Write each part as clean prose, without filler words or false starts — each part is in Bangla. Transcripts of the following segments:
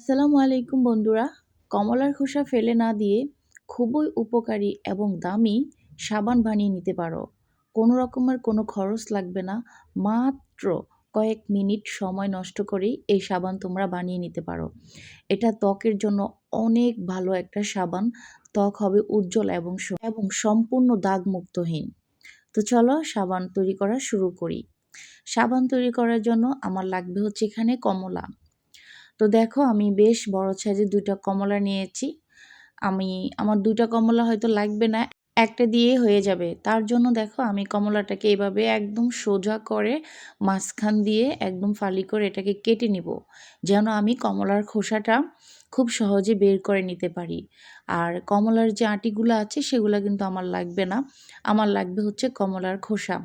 আসসালামু আলাইকুম বন্ধুরা। কমলার খোসা ফেলে না দিয়ে খুবই উপকারী এবং দামি সাবান বানিয়ে নিতে পারো। কোনো রকমের কোনো খরচ লাগবে না। মাত্র কয়েক মিনিট সময় নষ্ট করেই এই সাবান তোমরা বানিয়ে নিতে পারো। এটা ত্বকের জন্য অনেক ভালো একটা সাবান। ত্বক হবে উজ্জ্বল এবং সম্পূর্ণ দাগমুক্তহীন। তো চলো সাবান তৈরি করা শুরু করি। সাবান তৈরি করার জন্য আমার লাগবে হচ্ছে এখানে কমলা। তো দেখো আমি বেশ বড় সাইজের ২ টা কমলা নিয়েছি। আমার ২ টা কমলা হয়তো লাগবে না, একটা দিয়েই হয়ে যাবে। তার জন্য দেখো আমি কমলাটাকে এভাবে একদম সোজা করে মাঝখান দিয়ে একদম ফালি করে এটাকে কেটে নিব। যেন আমি কমলার খোসাটা খুব সহজে বের করে নিতে পারি। আর কমলার যে আটিগুলো আছে সেগুলা কিন্তু আমার লাগবে না। আমার লাগবে হচ্ছে কমলার খোসা।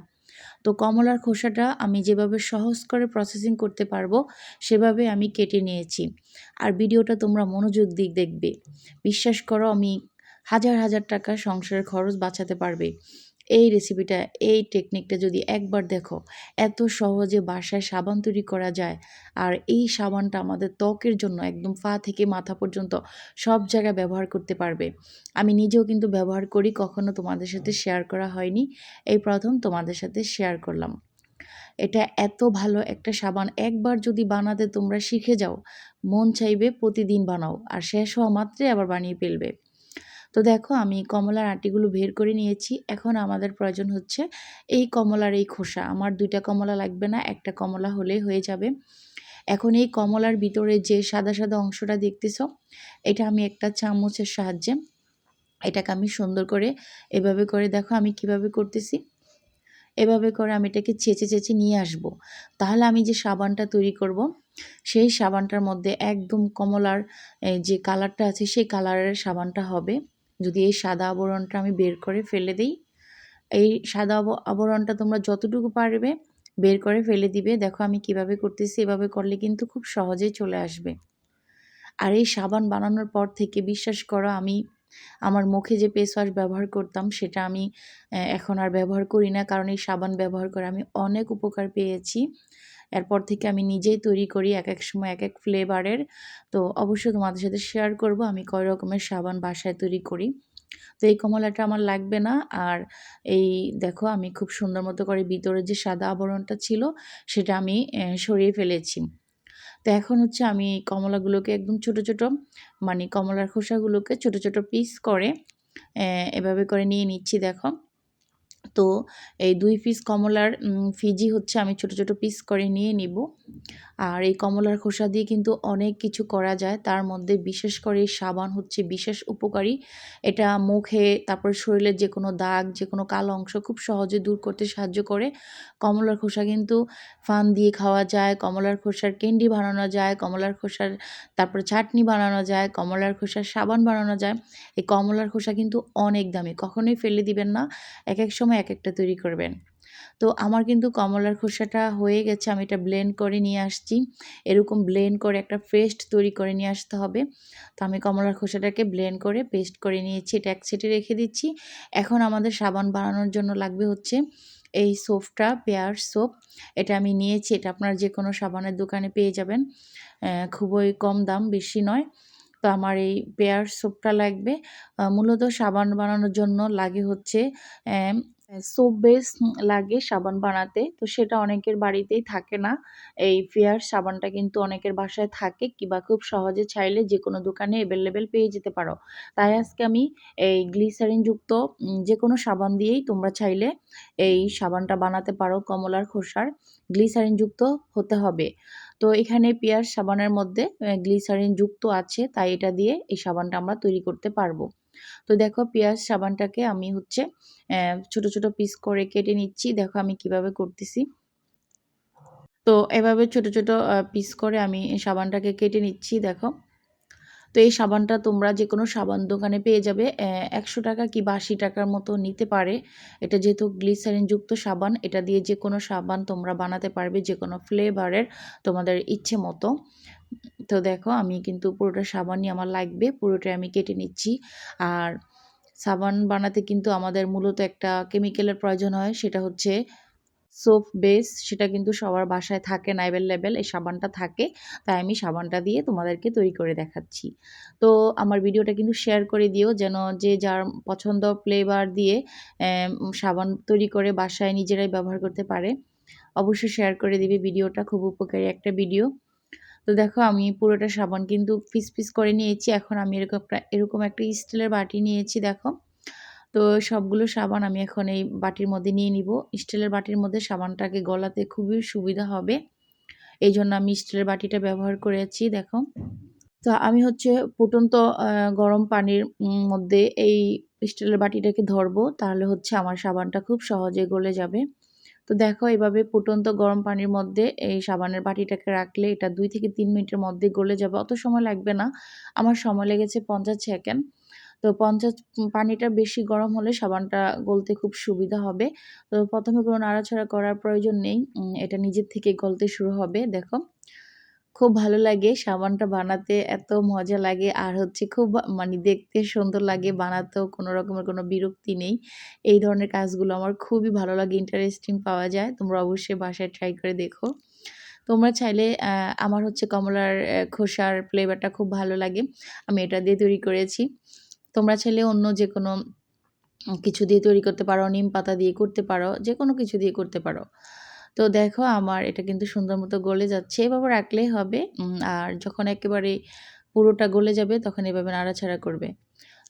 তো কমলার খোসাটা আমি যেভাবে সহজ করে প্রসেসিং করতে পারবো সেভাবে আমি কেটে নিয়েছি। আর ভিডিওটা তোমরা মনোযোগ দিয়ে দেখবে। বিশ্বাস করো আমি হাজার হাজার টাকা সংসারের খরচ বাঁচাতে পারবে। এই রেসিপিটা, এই টেকনিকটা যদি একবার দেখো, এত সহজে বাসায় সাবান তৈরি করা যায়। আর এই সাবানটা আমাদের ত্বকের জন্য একদম পা থেকে মাথা পর্যন্ত সব জায়গায় ব্যবহার করতে পারবে। আমি নিজেও কিন্তু ব্যবহার করি, কখনো তোমাদের সাথে শেয়ার করা হয়নি। এই প্রথম তোমাদের সাথে শেয়ার করলাম। এটা এত ভালো একটা সাবান, একবার যদি বানাতে তোমরা শিখে যাও, মন চাইবে প্রতিদিন বানাও আর শেষ হওয়া মাত্রই আবার বানিয়ে ফেলবে। তো দেখো আমি কমলার আটিগুলো বের করে নিয়েছি। এখন আমাদের প্রয়োজন হচ্ছে এই কমলার এই খোসা। আমার ২ টা কমলা লাগবে না, ১ টা কমলা হলেই হয়ে যাবে। এখন এই কমলার ভিতরে যে সাদা সাদা অংশটা দেখতেছ, এটা আমি একটা চামচের সাহায্যে এটাকে আমি সুন্দর করে এভাবে করে দেখো আমি কিভাবে করতেছি। এভাবে করে আমি এটাকে চেঁচে নিয়ে আসব। তাহলে আমি যে সাবানটা তৈরি করব, সেই সাবানটার মধ্যে একদম কমলার যে কালারটা আছে সেই কালারের সাবানটা হবে। যদি এই সাদা আবরণটা আমি বের করে ফেলে দেই, এই সাদা আবরণটা তোমরা যতটুকু পারবে বের করে ফেলে দিবে। দেখো আমি কিভাবে করতেছি, এভাবে করলে কিন্তু খুব সহজেই চলে আসবে। আর এই সাবান বানানোর পর থেকে বিশ্বাস করো আমি আমার মুখে যে ফেস ওয়াশ ব্যবহার করতাম সেটা আমি এখন আর ব্যবহার করি না। কারণ এই সাবান ব্যবহার করে আমি অনেক উপকার পেয়েছি। এরপর থেকে আমি নিজেই তৈরি করি একেক সময় একেক ফ্লেভারের। তো অবশ্যই তোমাদের সাথে শেয়ার করব আমি কয় রকমের সাবান বাসায় তৈরি করি। তো এই কমলাটা আমার লাগবে না। আর এই দেখো আমি খুব সুন্দর মতো করে ভিতরে যে সাদা আবরণটা ছিল সেটা আমি সরিয়ে ফেলেছি। তো এখন হচ্ছে আমি এই কমলাগুলোকে একদম ছোট ছোট, মানে কমলার খোসাগুলোকে ছোট ছোট পিস করে এভাবে করে নিয়ে নিচ্ছি দেখো। তো এই ২ পিস কমলার ফিজি হচ্ছে আমি ছোট ছোট পিস করে নিয়ে নিব। আর এই কমলার খোসা দিয়ে কিন্তু অনেক কিছু করা যায়। তার মধ্যে বিশেষ করে এই সাবান হচ্ছে বিশেষ উপকারী। এটা মুখে, তারপর শরীরের যেকোনো দাগ, যেকোনো কালো অংশ খুব সহজে দূর করতে সাহায্য করে। কমলার খোসা কিন্তু ফান দিয়ে খাওয়া যায়, কমলার খোসার ক্যান্ডি বানানো যায়, কমলার খোসার তারপরে চাটনি বানানো যায়, কমলার খোসার সাবান বানানো যায়। এই কমলার খোসা কিন্তু অনেক দামি। কখনোই ফেলে দিবেন না। একেক সময় একেকটা তৈরি করবেন। তো আমার কিন্তু কমলার খোসাটা হয়ে গেছে। আমি এটা ব্লেন্ড করে নিয়ে আসছি। এরকম ব্লেন্ড করে একটা পেস্ট তৈরি করে নিয়ে আসতে হবে। তো আমি কমলার খোসাটাকে ব্লেন্ড করে পেস্ট করে নিয়েছি। এটা এক সাইডে রেখে দিচ্ছি। এখন আমাদের সাবান বানানোর জন্য লাগবে হচ্ছে এই সোপটা, পেয়ার সোপ। এটা আমি নিয়েছি। এটা আপনারা যেকোনো সাবানের দোকানে পেয়ে যাবেন। খুবই কম দাম, বেশি নয়। তো আমার এই পেয়ার সোপটা লাগবে। মূলত সাবান বানানোর জন্য লাগে হচ্ছে অ্যা সোপ বেস লাগে সাবান বানাতে। তো সেটা অনেকের বাড়িতেই থাকে না। এই ফেয়ার সাবানটা কিন্তু অনেকের বাসায় থাকে কিংবা খুব সহজে চাইলে যেকোনো দোকানে এভেলেবেল পেয়ে যেতে পারো। তাই আজকে আমি এই গ্লিসারিন যুক্ত যেকোনো সাবান দিয়েই তোমরা চাইলে এই সাবানটা বানাতে পারো। কমলার খোসার গ্লিসারিন যুক্ত হতে হবে। তো এখানে পিয়ার সাবানের মধ্যে গ্লিসারিন যুক্ত আছে, তাই এটা দিয়ে এই সাবানটা আমরা তৈরি করতে পারবো। তো দেখো পেঁয়াজ সাবানটাকে আমি হচ্ছে ছোট ছোট পিস করে কেটে নিচ্ছি। দেখো আমি কিভাবে করতেছি। তো এভাবে ছোট ছোট পিস করে আমি সাবানটাকে কেটে নিচ্ছি দেখো। তো এই সাবানটা তোমরা যেকোনো সাবান দোকানে পেয়ে যাবে। ১০০ টাকা কিংবা ৮০ টাকার মতো নিতে পারে। এটা যেহেতু গ্লিসারিন যুক্ত সাবান, এটা দিয়ে যেকোনো সাবান তোমরা বানাতে পারবে যেকোনো ফ্লেভারের তোমাদের ইচ্ছে মতো। তো দেখো আমি কিন্তু পুরোটা সাবানই আমার লাগবে, পুরোটাই আমি কেটে নিচ্ছি। আর সাবান বানাতে কিন্তু আমাদের মূলত একটা কেমিক্যালের প্রয়োজন হয়, সেটা হচ্ছে সোপ বেস, সেটা কিন্তু সবার বাসায় থাকে না অ্যাভেলেবেল, এই সাবানটা থাকে। তাই আমি সাবানটা দিয়ে তোমাদেরকে তৈরি করে দেখাচ্ছি। তো আমার ভিডিওটা কিন্তু শেয়ার করে দিও, যেন যে যার পছন্দ ফ্লেভার দিয়ে সাবান তৈরি করে বাসায় নিজেরাই ব্যবহার করতে পারে। অবশ্যই শেয়ার করে দিবে ভিডিওটা, খুব উপকারী একটা ভিডিও। তো দেখো আমি পুরোটা সাবান কিন্তু পিস করে নিয়েছি। এখন আমি এরকম একটা স্টিলের বাটি নিয়েছি দেখো। তো সবগুলো সাবান আমি এখন এই বাটির মধ্যে নিয়ে নিব। স্টিলের বাটির মধ্যে সাবানটাকে গলাতে খুবই সুবিধা হবে। এইজন্য আমি স্টিলের বাটিটা ব্যবহার করেছি দেখো। তো আমি হচ্ছে ফুটন্ত গরম পানির মধ্যে এই স্টিলের বাটিটাকে ধরবো, তাহলে হচ্ছে আমার সাবানটা খুব সহজে গলে যাবে। তো দেখো এভাবে ফুটন্ত গরম পানির মধ্যে এই সাবানের বাটিটাকে রাখলে এটা 2 থেকে 3 মিনিটের মধ্যে গলে যাবে। অত সময় লাগবে না। আমার সময় লেগেছে 50 সেকেন্ড। তো পানিটা বেশি গরম হলে সাবানটা গলতে খুব সুবিধা হবে। তো ১ম এ কোনো নাড়াচাড়া করার প্রয়োজন নেই। এটা নিজের থেকেই গলতে শুরু হবে দেখো। খুব ভালো লাগে সাবানটা বানাতে, এত মজা লাগে আর হচ্ছে খুব মানে দেখতে সুন্দর লাগে, বানাতেও কোনো রকমের কোনো বিরক্তি নেই। এই ধরনের কাজগুলো আমার খুবই ভালো লাগে, ইন্টারেস্টিং পাওয়া যায়। তোমরা অবশ্যই বাসায় ট্রাই করে দেখো। তোমরা চাইলে আমার হচ্ছে কমলার খোসার ফ্লেভারটা খুব ভালো লাগে। আমি এটা দিয়ে তৈরি করেছি। তোমরা চাইলে অন্য যেকোনো কিছু দিয়ে তৈরি করতে পারো, নিম পাতা দিয়ে করতে পারো, যেকোনো কিছু দিয়ে করতে পারো। তো দেখো আমার এটা কিন্তু সুন্দর মতো গলে যাচ্ছে। এভাবে রাখলেই হবে। আর যখন একেবারে পুরোটা গলে যাবে তখন এভাবে নাড়াচাড়া করবে।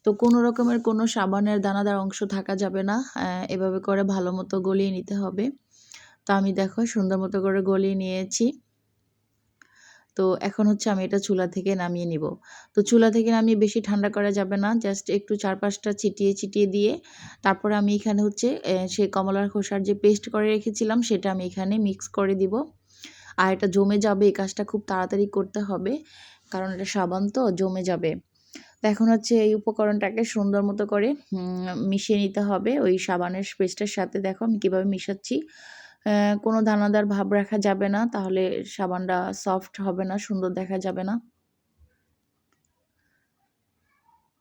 তো কোনো রকমের কোনো সাবানের দানাদার অংশ থাকা যাবে না। এভাবে করে ভালো মতো গলিয়ে নিতে হবে। তো আমি দেখো সুন্দর মতো করে গলিয়ে নিয়েছি। তো এখন হচ্ছে আমি এটা চুলা থেকে নামিয়ে নিব। তো চুলা থেকে নামিয়ে বেশি ঠান্ডা করা যাবে না। জাস্ট একটু ৪-৫টা ছিটিয়ে দিয়ে তারপরে আমি এখানে হচ্ছে সেই কমলার খোসার যে পেস্ট করে রেখেছিলাম সেটা আমি এখানে মিক্স করে দিব। আর এটা জমে যাবে, এই কাজটা খুব তাড়াতাড়ি করতে হবে। কারণ এটা সাবান তো জমে যাবে। তো এখন হচ্ছে এই উপকরণটাকে সুন্দর মতো করে মিশিয়ে নিতে হবে ওই সাবানের পেস্টের সাথে। দেখো আমি কীভাবে মিশাচ্ছি। কোনো দানাদার ভাব রাখা যাবে না, তাহলে সাবানটা সফট হবে না, সুন্দর দেখা যাবে না।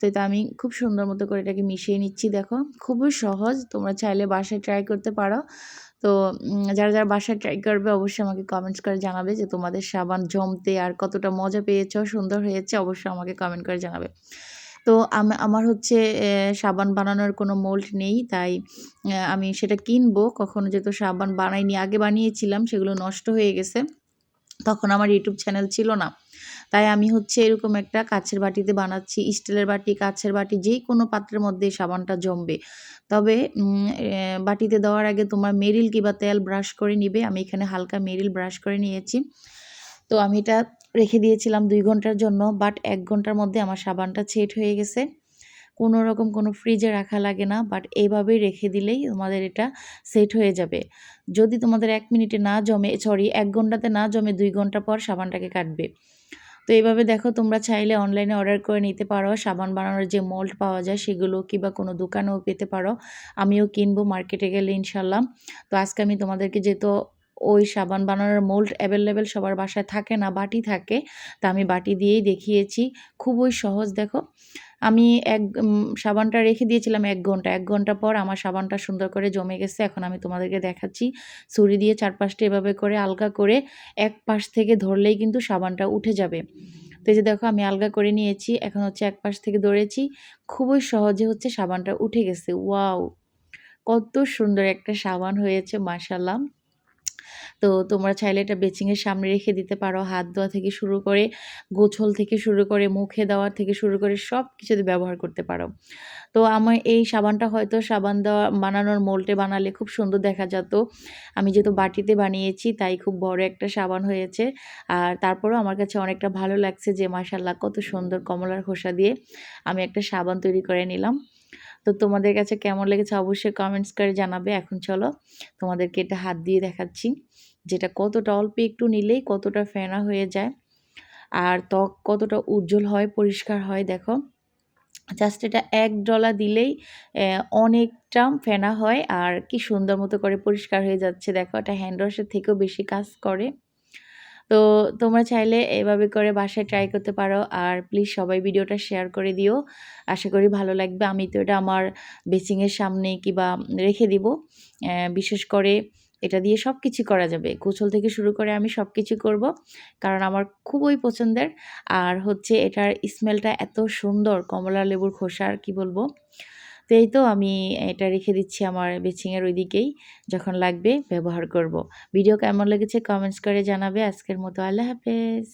তো এটা আমি খুব সুন্দর মতো করে এটাকে মিশিয়ে নিচ্ছি দেখো। খুবই সহজ, তোমরা চাইলে বাসায় ট্রাই করতে পারো। তো যারা বাসায় ট্রাই করবে অবশ্যই আমাকে কমেন্টস করে জানাবে যে তোমাদের সাবান জমতে আর কতটা মজা পেয়েছো, সুন্দর হয়েছে, অবশ্যই আমাকে কমেন্ট করে জানাবে। তো আমার হচ্ছে সাবান বানানোর কোনো মোল্ড নেই, তাই আমি সেটা কিনবো। কখনো যেহেতু সাবান বানাইনি, আগে বানিয়েছিলাম সেগুলো নষ্ট হয়ে গেছে। তখন আমার ইউটিউব চ্যানেল ছিল না। তাই আমি হচ্ছে এরকম একটা কাঁচের বাটিতে বানাচ্ছি। স্টিলের বাটি, কাঁচের বাটি যেকোনো পাত্রের মধ্যে সাবানটা জমবে। তবে বাটিতে দেওয়ার আগে তোমার মেরিল কিংবা তেল ব্রাশ করে নিবে। আমি এখানে হালকা মেরিল ব্রাশ করে নিয়েছি। তো আমি এটা রেখে দিয়েছিলাম ২ ঘন্টার জন্য। বাট ১ ঘন্টার মধ্যে আমার সাবানটা সেট হয়ে গেছে। কোনো রকম কোনো ফ্রিজে রাখা লাগে না। বাট এভাবেই রেখে দিলেই তোমাদের এটা সেট হয়ে যাবে। যদি তোমাদের ১ মিনিটে না জমে, সরি ১ ঘন্টাতে না জমে ২ ঘন্টা পর সাবানটাকে কাটবে। তো এভাবে দেখো তোমরা চাইলে অনলাইনে অর্ডার করে নিতে পারো। সাবান বানানোর যে মোল্ড পাওয়া যায় সেগুলো, কিংবা কোনো দোকানেও পেতে পারো। আমিও কিনবো মার্কেটে গেলে ইনশাল্লাহ। তো আজকে আমি তোমাদেরকে, যেহেতু ওই সাবান বানানোর মোল্ড অ্যাভেলেবেল সবার বাসায় থাকে না, বাটি থাকে। তা আমি বাটি দিয়েই দেখিয়েছি। খুবই সহজ দেখো। আমি সাবানটা রেখে দিয়েছিলাম ১ ঘন্টা। ১ ঘন্টা পর আমার সাবানটা সুন্দর করে জমে গেছে। এখন আমি তোমাদেরকে দেখাচ্ছি। ছুরি দিয়ে চারপাশটা এভাবে করে আলগা করে এক পাশ থেকে ধরলেই কিন্তু সাবানটা উঠে যাবে। তো এই যে দেখো আমি আলগা করে নিয়েছি। এখন হচ্ছে এক পাশ থেকে ধরেছি। খুবই সহজে হচ্ছে সাবানটা উঠে গেছে। ওয়াও! কত সুন্দর একটা সাবান হয়েছে মাশাআল্লাহ। তো তোমরা চাইলে এটা বেসিনের সামনে রেখে দিতে পারো। হাত ধোয়া থেকে শুরু করে, গোছল থেকে শুরু করে, মুখে দেওয়া থেকে শুরু করে সব কিছুতে ব্যবহার করতে পারো। তো আমার এই সাবানটা হয়তো সাবান দেওয়া বানানোর মোল্ডে বানালে খুব সুন্দর দেখা যেত। আমি যেহেতু বাটিতে বানিয়েছি তাই খুব বড় একটা সাবান হয়েছে। আর তারপরেও আমার কাছে অনেকটা ভালো লাগছে যে মাশাআল্লাহ কত সুন্দর কমলার খোসা দিয়ে আমি একটা সাবান তৈরি করে নিলাম। তো তোমাদের কাছে কেমন লেগেছে অবশ্যই কমেন্টস করে জানাবে। এখন চলো তোমাদেরকে এটা হাত দিয়ে দেখাচ্ছি। যেটা কতটা অল্প একটু নিলেই কতটা ফেনা হয়ে যায়। আর ত্বক কতটা উজ্জ্বল হয়, পরিষ্কার হয় দেখো। জাস্ট এটা ১ ডলা দিলেই অনেকটা ফেনা হয় আর কি সুন্দর মতো করে পরিষ্কার হয়ে যাচ্ছে দেখো। এটা হ্যান্ড ওয়াশের থেকেও বেশি কাজ করে। তো তোমরা চাইলে এভাবে করে বাসায় ট্রাই করতে পারো। আর প্লিজ সবাই ভিডিওটা শেয়ার করে দিও। আশা করি ভালো লাগবে। আমি তো এটা আমার বেসিনের সামনে কিংবা রেখে দিব। বিশেষ করে এটা দিয়ে সব কিছু করা যাবে। গোসল থেকে শুরু করে আমি সবকিছু করব। কারণ আমার খুবই পছন্দের। আর হচ্ছে এটার স্মেলটা এত সুন্দর কমলা লেবুর খোসার কি বলবো। তো এই তো আমি এটা রেখে দিচ্ছি আমার বেসিংয়ের ওইদিকেই। যখন লাগবে ব্যবহার করব। ভিডিও কেমন লেগেছে কমেন্টস করে জানাবে। আজকের মতো আল্লাহ হাফেজ।